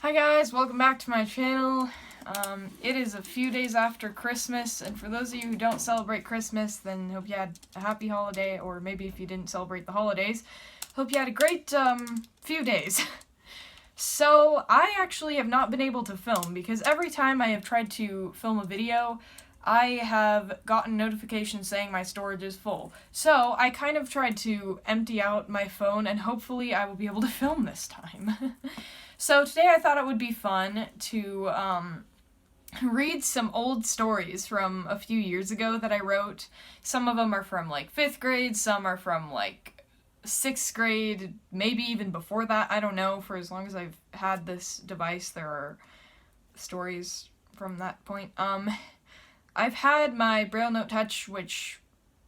Hi guys, welcome back to my channel. It is a few days after Christmas, and for those of you who don't celebrate Christmas, then hope you had a happy holiday, or maybe if you didn't celebrate the holidays, hope you had a great, few days. So, I actually have not been able to film, because every time I have tried to film a video, I have gotten notifications saying my storage is full. So, I kind of tried to empty out my phone, and hopefully I will be able to film this time. So today I thought it would be fun to read some old stories from a few years ago that I wrote. Some of them are from like 5th grade, some are from like 6th grade, maybe even before that, I don't know. For as long as I've had this device, there are stories from that point. I've had my Braille Note Touch, which,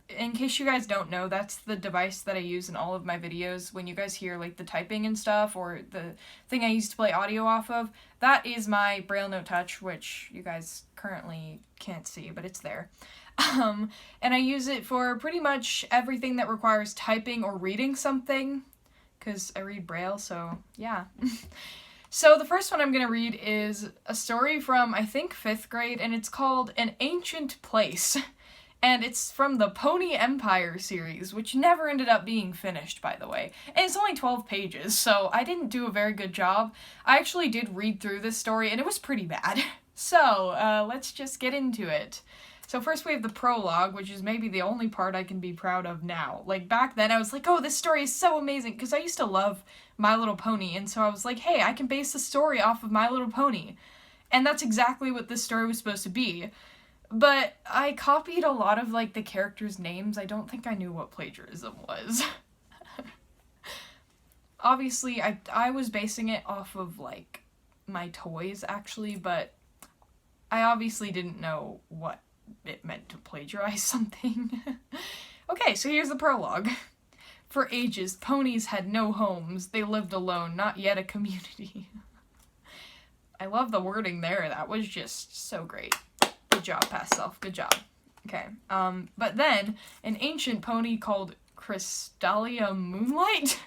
in case you guys don't know, that's the device that I use in all of my videos. When you guys hear like the typing and stuff, or the thing I use to play audio off of, that is my Braille Note Touch, which you guys currently can't see, but it's there. And I use it for pretty much everything that requires typing or reading something, because I read Braille, so yeah. So the first one I'm going to read is a story from, I think, 5th grade, and it's called An Ancient Place. And it's from the Pony Empire series, which never ended up being finished, by the way. And it's only 12 pages, so I didn't do a very good job. I actually did read through this story, and it was pretty bad. So, let's just get into it. So first we have the prologue, which is maybe the only part I can be proud of now. Like, back then I was like, oh, this story is so amazing, because I used to love My Little Pony, and so I was like, hey, I can base the story off of My Little Pony. And that's exactly what this story was supposed to be. But I copied a lot of, like, the characters' names. I don't think I knew what plagiarism was. Obviously, I was basing it off of, like, my toys, actually, but I obviously didn't know what it meant to plagiarize something. Okay, so here's the prologue. For ages, ponies had no homes. They lived alone, not yet a community. I love the wording there. That was just so great. Good job, past self. Good job. Okay. But then, an ancient pony called Crystalia Moonlight?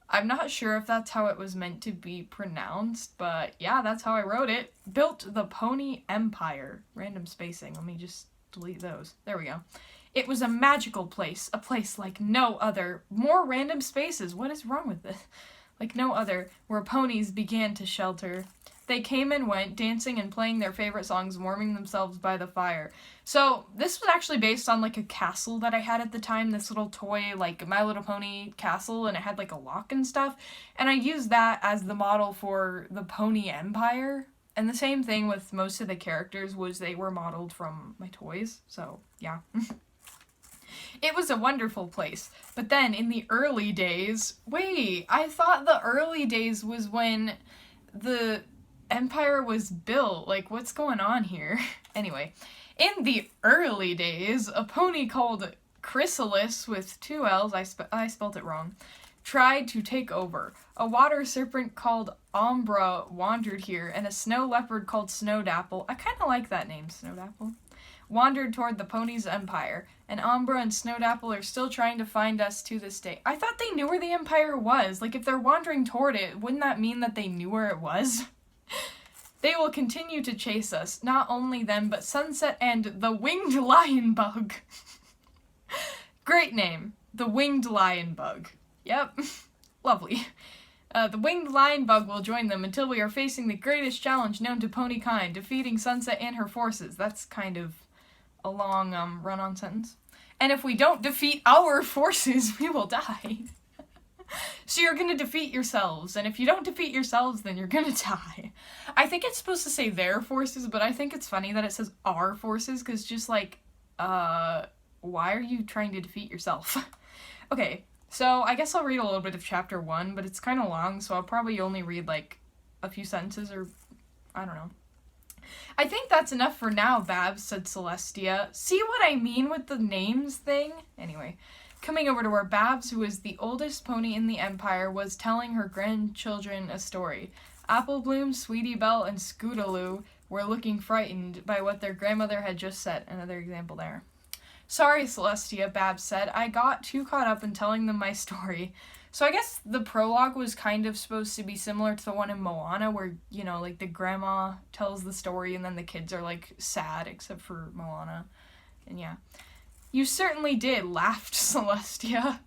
I'm not sure if that's how it was meant to be pronounced, but yeah, that's how I wrote it. Built the Pony Empire. Random spacing. Let me just delete those. There we go. It was a magical place. A place like no other. More random spaces. What is wrong with this? Like no other. Where ponies began to shelter. They came and went, dancing and playing their favorite songs, warming themselves by the fire. So, this was actually based on, like, a castle that I had at the time, this little toy, like, My Little Pony castle, and it had, like, a lock and stuff. And I used that as the model for the Pony Empire. And the same thing with most of the characters was they were modeled from my toys, so, yeah. It was a wonderful place. But then, in the early days... Wait, I thought the early days was when the Empire was built. Like, what's going on here? Anyway, in the early days, a pony called Chrysalis, with 2 L's, I spelt it wrong, tried to take over. A water serpent called Umbra wandered here, and a snow leopard called Snowdapple, I kind of like that name, Snowdapple, wandered toward the pony's empire, and Umbra and Snowdapple are still trying to find us to this day. I thought they knew where the empire was. Like, if they're wandering toward it, wouldn't that mean that they knew where it was? They will continue to chase us, not only them, but Sunset and the Winged Lion Bug. Great name, the Winged Lion Bug. Yep, lovely. The Winged Lion Bug will join them until we are facing the greatest challenge known to ponykind, defeating Sunset and her forces. That's kind of a long, run-on sentence. And if we don't defeat our forces, we will die. So you're gonna defeat yourselves, and if you don't defeat yourselves, then you're gonna die. I think it's supposed to say their forces, but I think it's funny that it says our forces, because just like, why are you trying to defeat yourself? Okay, so I guess I'll read a little bit of chapter 1, but it's kind of long, so I'll probably only read like a few sentences, or I don't know. I think that's enough for now, Babs, said Celestia. See what I mean with the names thing? Anyway. Coming over to where Babs, who is the oldest pony in the Empire, was telling her grandchildren a story. Applebloom, Sweetie Belle, and Scootaloo were looking frightened by what their grandmother had just said. Another example there. Sorry, Celestia, Babs said. I got too caught up in telling them my story. So I guess the prologue was kind of supposed to be similar to the one in Moana where, you know, like the grandma tells the story and then the kids are like sad except for Moana. And yeah. You certainly did, laughed Celestia.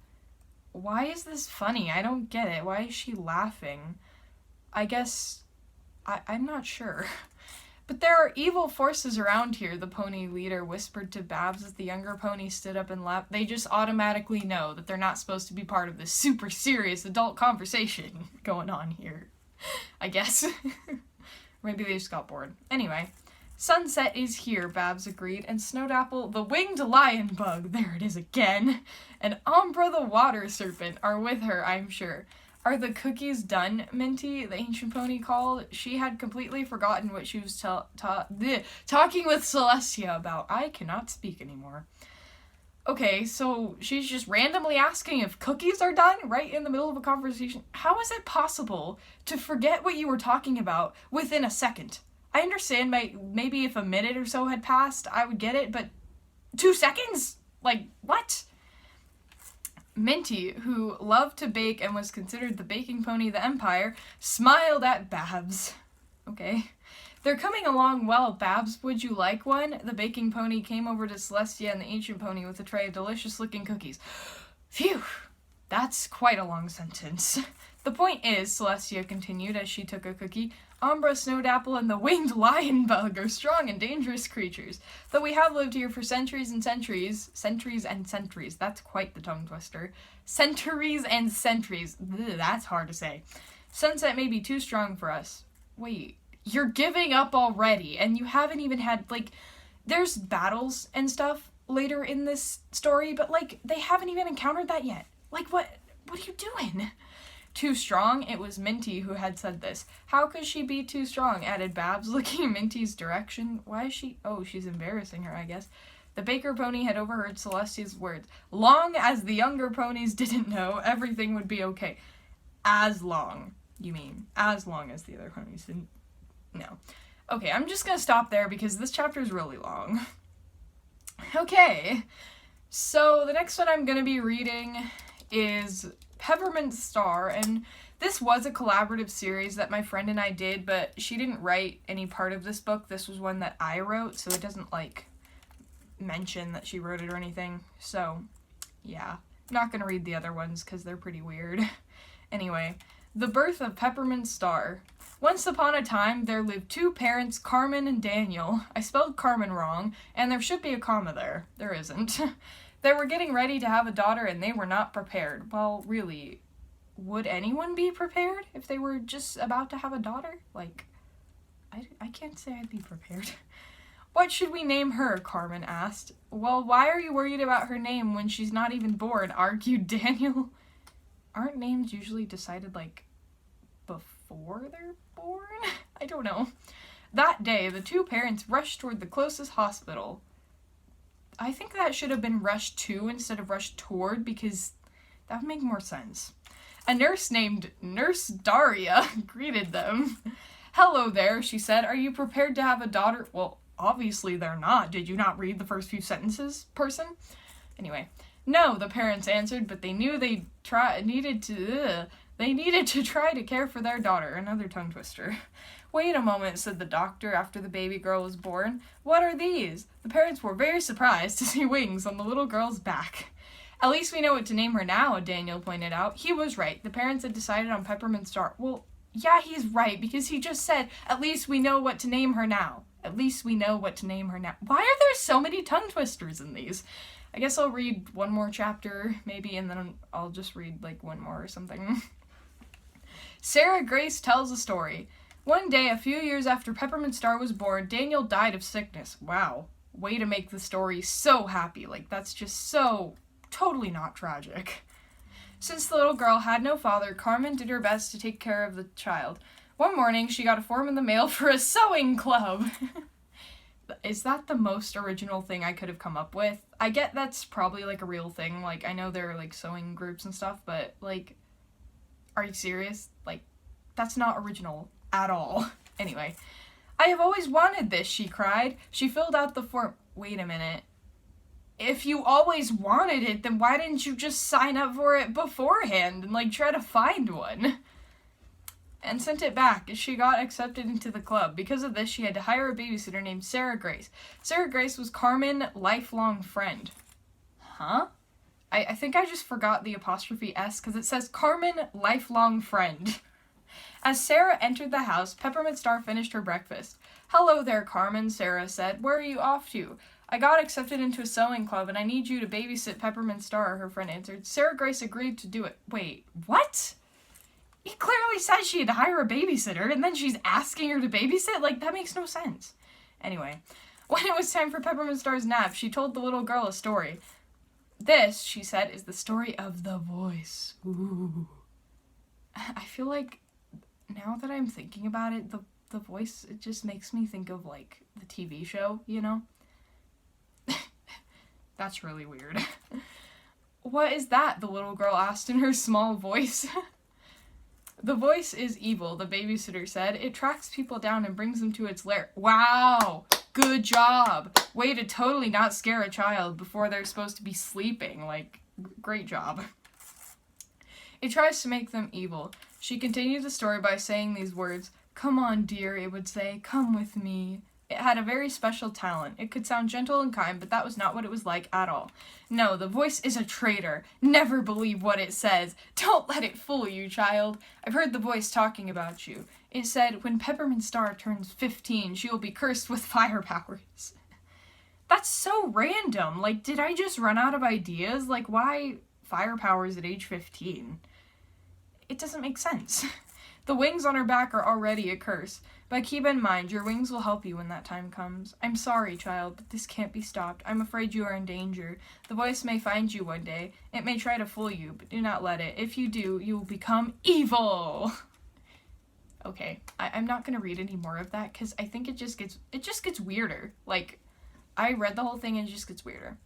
Why is this funny? I don't get it. Why is she laughing? I guess... I'm not sure. But there are evil forces around here, the pony leader whispered to Babs as the younger pony stood up and laughed. They just automatically know that they're not supposed to be part of this super serious adult conversation going on here. I guess. Maybe they just got bored. Anyway. Sunset is here, Babs agreed, and Snowdapple, the winged lion bug, there it is again, and Umbra the water serpent are with her, I'm sure. Are the cookies done, Minty? The ancient pony called. She had completely forgotten what she was talking with Celestia about. I cannot speak anymore. Okay, so she's just randomly asking if cookies are done right in the middle of a conversation. How is it possible to forget what you were talking about within a second? I understand maybe if a minute or so had passed, I would get it, but 2 seconds? Like, what? Minty, who loved to bake and was considered the baking pony of the Empire, smiled at Babs. Okay. They're coming along well, Babs. Would you like one? The baking pony came over to Celestia and the ancient pony with a tray of delicious-looking cookies. Phew! That's quite a long sentence. The point is, Celestia continued as she took a cookie, Umbra, Snowdapple, and the winged lion bug are strong and dangerous creatures. Though we have lived here for centuries and centuries, that's quite the tongue twister. Centuries and centuries, that's hard to say. Sunset may be too strong for us. Wait, you're giving up already, and you haven't even had, like, there's battles and stuff later in this story, but, like, they haven't even encountered that yet. Like, what are you doing? Too strong? It was Minty who had said this. How could she be too strong? Added Babs, looking in Minty's direction. Why is she... Oh, she's embarrassing her, I guess. The baker pony had overheard Celestia's words. Long as the younger ponies didn't know, everything would be okay. As long, you mean. As long as the other ponies didn't know. Okay, I'm just gonna stop there because this chapter is really long. Okay. So, the next one I'm gonna be reading is Peppermint Star, and this was a collaborative series that my friend and I did, but she didn't write any part of this book. This was one that I wrote, so it doesn't, like, mention that she wrote it or anything. So, yeah. I'm not gonna read the other ones because they're pretty weird. Anyway, The Birth of Peppermint Star. Once upon a time, there lived 2 parents, Carmen and Daniel. I spelled Carmen wrong, and there should be a comma there. There isn't. They were getting ready to have a daughter, and they were not prepared. Well, really, would anyone be prepared if they were just about to have a daughter? Like, I can't say I'd be prepared. What should we name her? Carmen asked. Well, why are you worried about her name when she's not even born? Argued Daniel. Aren't names usually decided, like, before they're born? I don't know. That day, the 2 parents rushed toward the closest hospital. I think that should have been rushed to instead of rushed toward, because that would make more sense. A nurse named Nurse Daria greeted them. Hello there, she said. Are you prepared to have a daughter? Well, obviously they're not. Did you not read the first few sentences, person? Anyway. No, the parents answered, but they knew they needed to try to care for their daughter. Another tongue twister. Wait a moment, said the doctor after the baby girl was born. What are these? The parents were very surprised to see wings on the little girl's back. At least we know what to name her now, Daniel pointed out. He was right. The parents had decided on Peppermint Star. Well, yeah, he's right, because he just said, at least we know what to name her now. At least we know what to name her now. Why are there so many tongue twisters in these? I guess I'll read one more chapter, maybe, and then I'll just read, like, one more or something. Sarah Grace tells a story. One day, a few years after Peppermint Star was born, Daniel died of sickness. Wow. Way to make the story so happy. Like, that's just so totally not tragic. Since the little girl had no father, Carmen did her best to take care of the child. One morning, she got a form in the mail for a sewing club. Is that the most original thing I could have come up with? I get that's probably, like, a real thing. Like, I know there are, like, sewing groups and stuff, but, like, are you serious? Like, that's not original at all. Anyway, I have always wanted this, she cried. She filled out the form. Wait a minute. if you always wanted it, then why didn't you just sign up for it beforehand and, like, try to find one? And sent it back as she got accepted into the club. Because of this, she had to hire a babysitter named Sarah Grace. Sarah Grace was Carmen's lifelong friend. Huh? I think I just forgot the apostrophe S because it says Carmen lifelong friend. As Sarah entered the house, Peppermint Star finished her breakfast. "Hello there, Carmen," Sarah said. "Where are you off to?" "I got accepted into a sewing club and I need you to babysit Peppermint Star," her friend answered. Sarah Grace agreed to do it. Wait, what? He clearly said she had to hire a babysitter and then she's asking her to babysit? Like, that makes no sense. Anyway, when it was time for Peppermint Star's nap, she told the little girl a story. "This," she said, "is the story of the voice." Ooh. I feel like, now that I'm thinking about it, the voice, it just makes me think of, like, the TV show, you know? That's really weird. "What is that?" the little girl asked in her small voice. "The voice is evil," the babysitter said. "It tracks people down and brings them to its lair." Wow! Good job! Way to totally not scare a child before they're supposed to be sleeping. Like, great job. "It tries to make them evil." She continued the story by saying these words. "Come on, dear," it would say. "Come with me." It had a very special talent. It could sound gentle and kind, but that was not what it was like at all. "No, the voice is a traitor. Never believe what it says. Don't let it fool you, child. I've heard the voice talking about you. It said, when Peppermint Star turns 15, she will be cursed with fire powers." That's so random. Like, did I just run out of ideas? Like, why fire powers at age 15? It doesn't make sense. "The wings on her back are already a curse. But keep in mind, your wings will help you when that time comes. I'm sorry, child, but this can't be stopped. I'm afraid you are in danger. The voice may find you one day. It may try to fool you, but do not let it. If you do, you will become evil." Okay, I'm not gonna read any more of that because I think it just gets weirder. Like, I read the whole thing and it just gets weirder.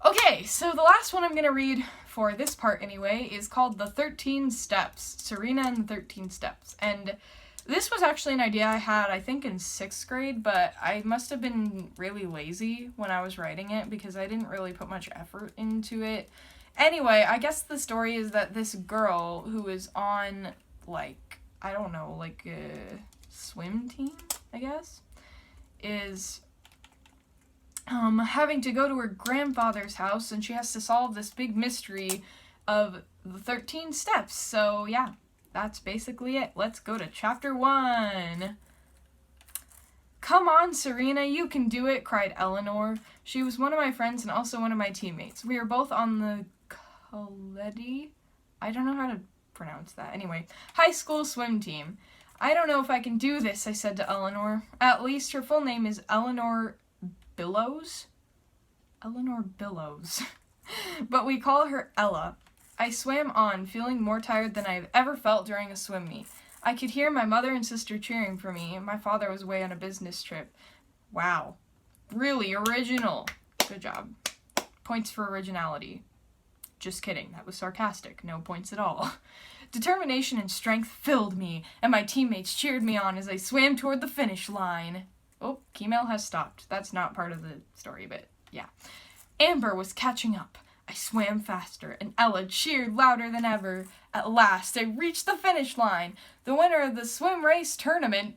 Okay, so the last one I'm going to read, for this part anyway, is called The 13 Steps. Serena and the 13 Steps. And this was actually an idea I had, I think, in 6th grade, but I must have been really lazy when I was writing it because I didn't really put much effort into it. Anyway, I guess the story is that this girl who is on, like, I don't know, like a swim team, I guess, is having to go to her grandfather's house, and she has to solve this big mystery of the 13 steps. So, yeah, that's basically it. Let's go to chapter 1. "Come on, Serena, you can do it," cried Eleanor. She was one of my friends and also one of my teammates. We were both on the Colletti, I don't know how to pronounce that. Anyway, high school swim team. "I don't know if I can do this," I said to Eleanor. At least her full name is Eleanor Billows? Eleanor Billows. But we call her Ella. I swam on, feeling more tired than I've ever felt during a swim meet. I could hear my mother and sister cheering for me. My father was away on a business trip. Wow. Really original. Good job. Points for originality. Just kidding. That was sarcastic. No points at all. Determination and strength filled me, and my teammates cheered me on as I swam toward the finish line. Oh, Kemal has stopped. That's not part of the story, but yeah. Amber was catching up. I swam faster, and Ella cheered louder than ever. At last, I reached the finish line. The winner of the swim race tournament,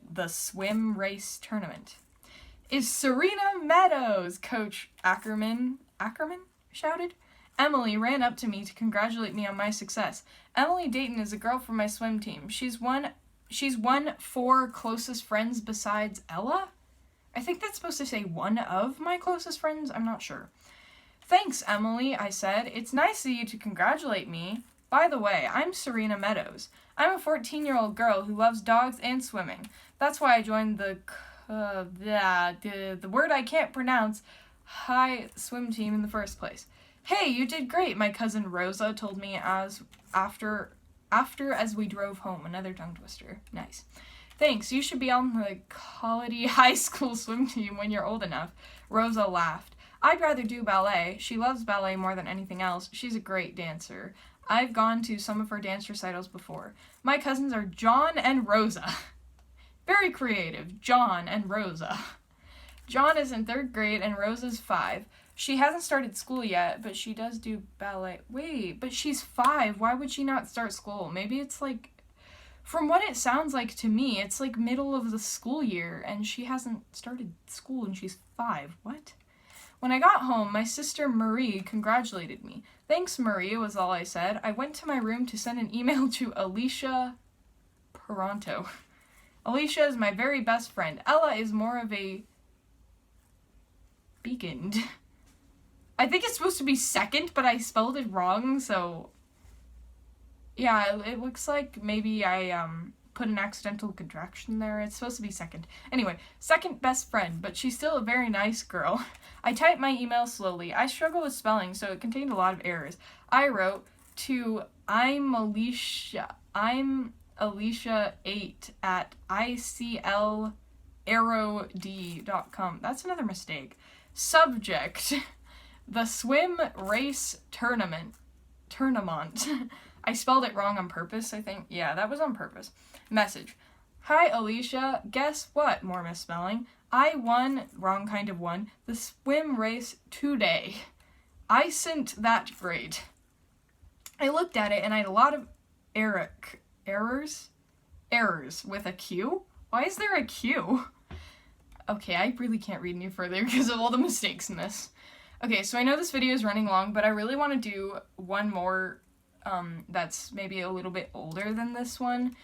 is Serena Meadows, Coach Ackerman shouted. Emily ran up to me to congratulate me on my success. Emily Dayton is a girl from my swim team. She's won 4 closest friends besides Ella? I think that's supposed to say one of my closest friends. I'm not sure. Thanks, Emily, I said. It's nice of you to congratulate me. By the way, I'm Serena Meadows. I'm a 14-year-old girl who loves dogs and swimming. That's why I joined the word I can't pronounce, high swim team in the first place. Hey, you did great, my cousin Rosa told me after as we drove home. Another tongue twister. Nice. Thanks, you should be on the Colletti High School swim team when you're old enough. Rosa laughed. I'd rather do ballet. She loves ballet more than anything else. She's a great dancer. I've gone to some of her dance recitals before. My cousins are John and Rosa. Very creative, John and Rosa. John is in 3rd grade and Rosa's 5. She hasn't started school yet, but she does do ballet. Wait, but she's 5. Why would she not start school? Maybe it's like, from what it sounds like to me, it's like middle of the school year, and she hasn't started school and she's 5. What? When I got home, my sister Marie congratulated me. Thanks, Marie, was all I said. I went to my room to send an email to Alicia Peranto. Alicia is my very best friend. Ella is more of a beacon. I think it's supposed to be second, but I spelled it wrong, so yeah, it looks like maybe I put an accidental contraction there. It's supposed to be second. Anyway, second best friend, but she's still a very nice girl. I typed my email slowly. I struggle with spelling, so it contained a lot of errors. I wrote to I'm Alicia 8 at iclarrowd.com. That's another mistake. Subject, the swim race tournament. I spelled it wrong on purpose, I think. Yeah, that was on purpose. Message. Hi, Alicia. Guess what? More misspelling. I won, wrong kind of won, the swim race today. I sent that grade. I looked at it and I had a lot of errors with a Q. Why is there a Q? Okay, I really can't read any further because of all the mistakes in this. Okay, so I know this video is running long, but I really want to do one more that's maybe a little bit older than this one.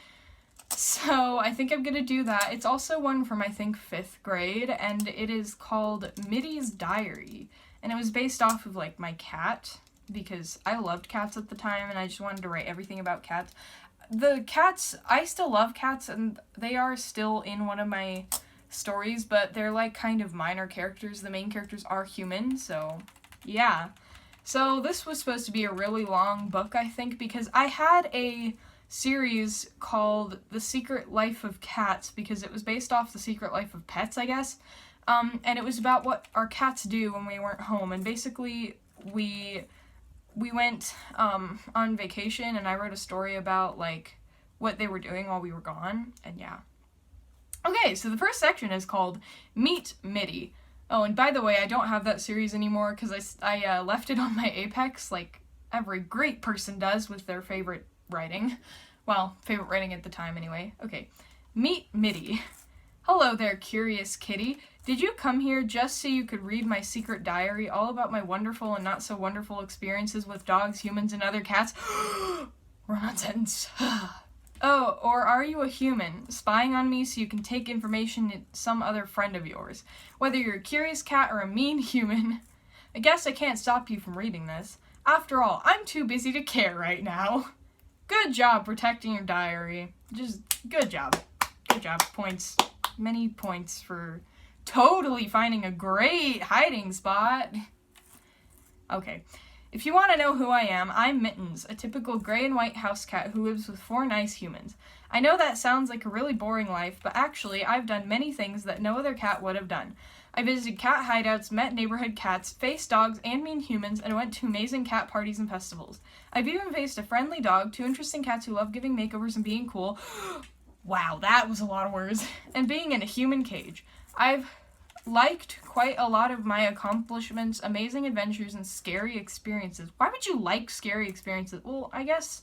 So I think I'm gonna do that. It's also one from, I think, 5th grade, and it is called Midis Diary. And it was based off of, like, my cat, because I loved cats at the time, and I just wanted to write everything about cats. The cats, I still love cats, and they are still in one of my stories, but they're, like, kind of minor characters. The main characters are human, so yeah. So this was supposed to be a really long book, I think, because I had a series called The Secret Life of Cats, because it was based off The Secret Life of Pets, I guess. And it was about what our cats do when we weren't home. And basically, we went on vacation, and I wrote a story about, like, what they were doing while we were gone, and yeah. Okay, so the first section is called Meet Midi. Oh, and by the way, I don't have that series anymore because I left it on my Apex, like every great person does with their favorite writing. Well, favorite writing at the time anyway. Okay. Meet Midi. Hello there, curious kitty. Did you come here just so you could read my secret diary all about my wonderful and not so wonderful experiences with dogs, humans, and other cats? Run-on sentence. Oh, or are you a human, spying on me so you can take information to some other friend of yours? Whether you're a curious cat or a mean human, I guess I can't stop you from reading this. After all, I'm too busy to care right now. Good job protecting your diary. Just, good job. Good job. Points. Many points for totally finding a great hiding spot. Okay. If you want to know who I am, I'm Mittens, a typical gray and white house cat who lives with 4 nice humans. I know that sounds like a really boring life, but actually I've done many things that no other cat would have done. I visited cat hideouts, met neighborhood cats, faced dogs and mean humans, and went to amazing cat parties and festivals. I've even faced a friendly dog, 2 interesting cats who love giving makeovers and being cool. Wow, that was a lot of words. And being in a human cage. I've liked quite a lot of my accomplishments, amazing adventures, and scary experiences. Why would you like scary experiences? Well, I guess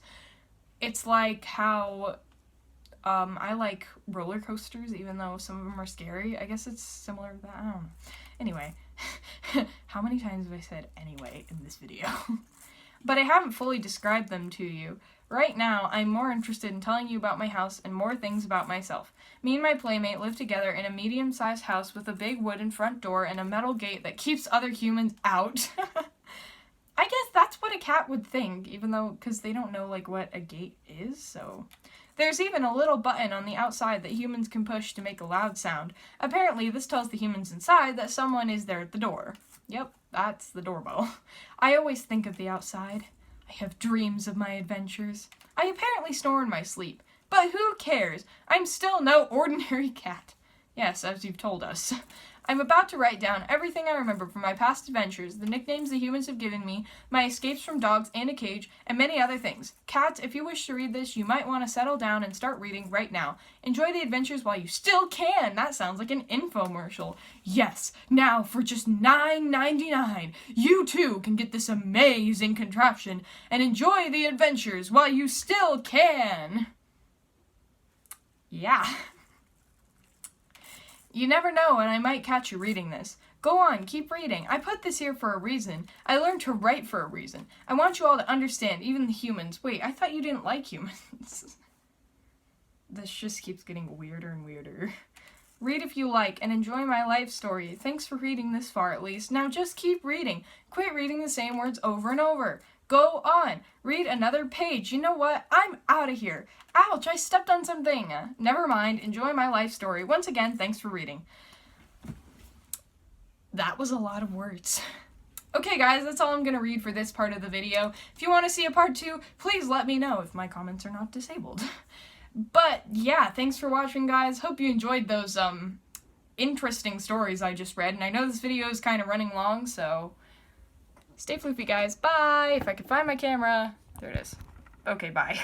it's like how I like roller coasters, even though some of them are scary. I guess it's similar to that. I don't know. Anyway, how many times have I said anyway in this video? But I haven't fully described them to you. Right now, I'm more interested in telling you about my house and more things about myself. Me and my playmate live together in a medium-sized house with a big wooden front door and a metal gate that keeps other humans out. I guess that's what a cat would think, even though, because they don't know, like, what a gate is, so. There's even a little button on the outside that humans can push to make a loud sound. Apparently, this tells the humans inside that someone is there at the door. Yep, that's the doorbell. I always think of the outside. I have dreams of my adventures. I apparently snore in my sleep. But who cares? I'm still no ordinary cat. Yes, as you've told us. I'm about to write down everything I remember from my past adventures, the nicknames the humans have given me, my escapes from dogs and a cage, and many other things. Cats, if you wish to read this, you might want to settle down and start reading right now. Enjoy the adventures while you still can. That sounds like an infomercial. Yes, now for just $9.99, you too can get this amazing contraption and enjoy the adventures while you still can. Yeah. You never know when I might catch you reading this. Go on, keep reading. I put this here for a reason. I learned to write for a reason. I want you all to understand, even the humans. Wait, I thought you didn't like humans. This just keeps getting weirder and weirder. Read if you like, and enjoy my life story. Thanks for reading this far, at least. Now just keep reading. Quit reading the same words over and over. Go on. Read another page. You know what? I'm out of here. Ouch, I stepped on something. Never mind. Enjoy my life story. Once again, thanks for reading. That was a lot of words. Okay, guys, that's all I'm going to read for this part of the video. If you want to see a part 2, please let me know if my comments are not disabled. But, yeah, thanks for watching, guys. Hope you enjoyed those, interesting stories I just read. And I know this video is kind of running long, so stay floofy, guys. Bye! If I can find my camera. There it is. Okay, bye.